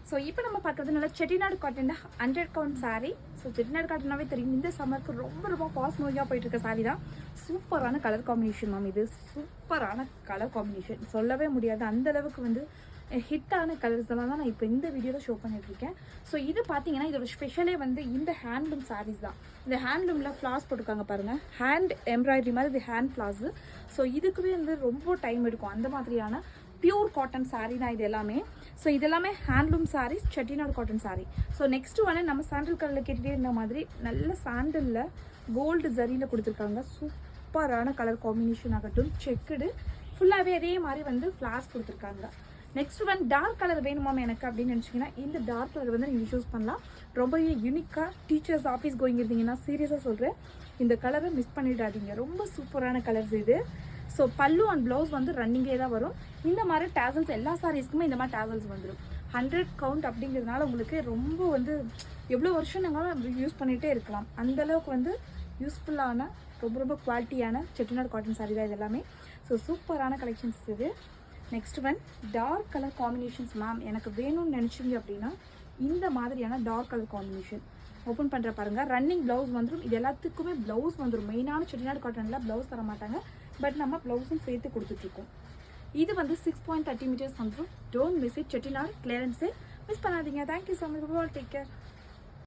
So இப்போ நம்ம பார்க்குறது நல்லா Chettinad cotton 100 count sari. So Chettinad காட்டனாவே தெரியும், இந்த சம்மருக்கு ரொம்ப ரொம்ப ஃபாஸ்ட் மூவியாக போயிட்டு இருக்க சாரீ தான். சூப்பரான கலர் காம்பினேஷன் மேம், இது சூப்பரான கலர் காம்பினேஷன், சொல்லவே முடியாது. அந்த அளவுக்கு வந்து ஹிட்டான கலர்ஸ் எல்லாம் தான் நான் இப்போ இந்த வீடியோவில் ஷோ பண்ணிட்டுருக்கேன். ஸோ இது பார்த்தீங்கன்னா இதோட ஸ்பெஷலே வந்து இந்த ஹேண்ட்லூம் சாரீஸ் தான். இந்த ஹேண்ட்லூமில் ஃப்ளாஸ் போட்டிருக்காங்க பாருங்கள், ஹேண்ட் எம்ப்ராய்டரி மாதிரி இது ஹேண்ட் ஃப்ளாஸு. ஸோ இதுக்குவே வந்து ரொம்ப டைம் எடுக்கும், அந்த மாதிரியான பியூர் காட்டன் சாரீ தான் இது எல்லாமே. ஸோ இதெல்லாமே handloom saris, Chettinad cotton sari. So next வந்து நம்ம சாண்டில் கலரில் கேட்டுகிட்டே இருந்த மாதிரி நல்ல சாண்டலில் கோல்டு ஜரியில் கொடுத்துருக்காங்க. சூப்பரான கலர் காம்பினேஷன் ஆகட்டும், செக்குடு ஃபுல்லாகவே அதே மாதிரி வந்து ஃப்ளாஸ் கொடுத்துருக்காங்க. நெக்ஸ்ட் ஒன் டார்க் கலர் வேணுமாம் எனக்கு அப்படின்னு நினச்சிங்கன்னா இந்த டார்க் கலர் வந்து நீங்கள் சூஸ் பண்ணலாம். ரொம்பவே யூனிக்காக டீச்சர்ஸ் ஆஃபீஸ் கோயிங் இருந்தீங்கன்னா சீரியஸாக சொல்கிறேன், இந்த கலரை மிஸ் பண்ணிடாதீங்க. ரொம்ப சூப்பரான கலர்ஸ் இது. ஸோ பல்லு அண்ட் ப்ளவுஸ் வந்து ரன்னிங்கே தான் வரும். இந்த மாதிரி டேசல்ஸ் எல்லா சாரீஸ்க்குமே இந்த மாதிரி டேசல்ஸ் வந்துடும். 100 கவுண்ட் அப்படிங்கிறதுனால உங்களுக்கு ரொம்ப வந்து எவ்வளோ வருஷம் நாங்களும் யூஸ் பண்ணிகிட்டே இருக்கலாம். அந்தளவுக்கு வந்து யூஸ்ஃபுல்லான ரொம்ப ரொம்ப குவாலிட்டியான செட்டிநாடு காட்டன் சாரீ தான் இது எல்லாமே. ஸோ சூப்பரான கலெக்ஷன்ஸ் இது. Next one dark colour combinations ma'am எனக்கு வேணும்னு நினச்சிங்க அப்படின்னா இந்த மாதிரியான டார்க் கலர் காம்பினேஷன் ஓப்பன் பண்ணுற பாருங்கள். ரன்னிங் ப்ளவுஸ் வந்துடும், இது எல்லாத்துக்குமே ப்ளவுஸ் வந்துடும். மெயினான செட்டிநாடு காட்டனில் ப்ளவுஸ் தர மாட்டாங்க, பட் நம்ம ப்ளவுஸும் சேர்த்து கொடுத்துட்ருக்கோம். இது வந்து 6.30 மீட்டர்ஸ் வந்துடும். Don't miss it. Chettinad clearance sale miss பண்ணாதீங்க. Thank you so much, take care.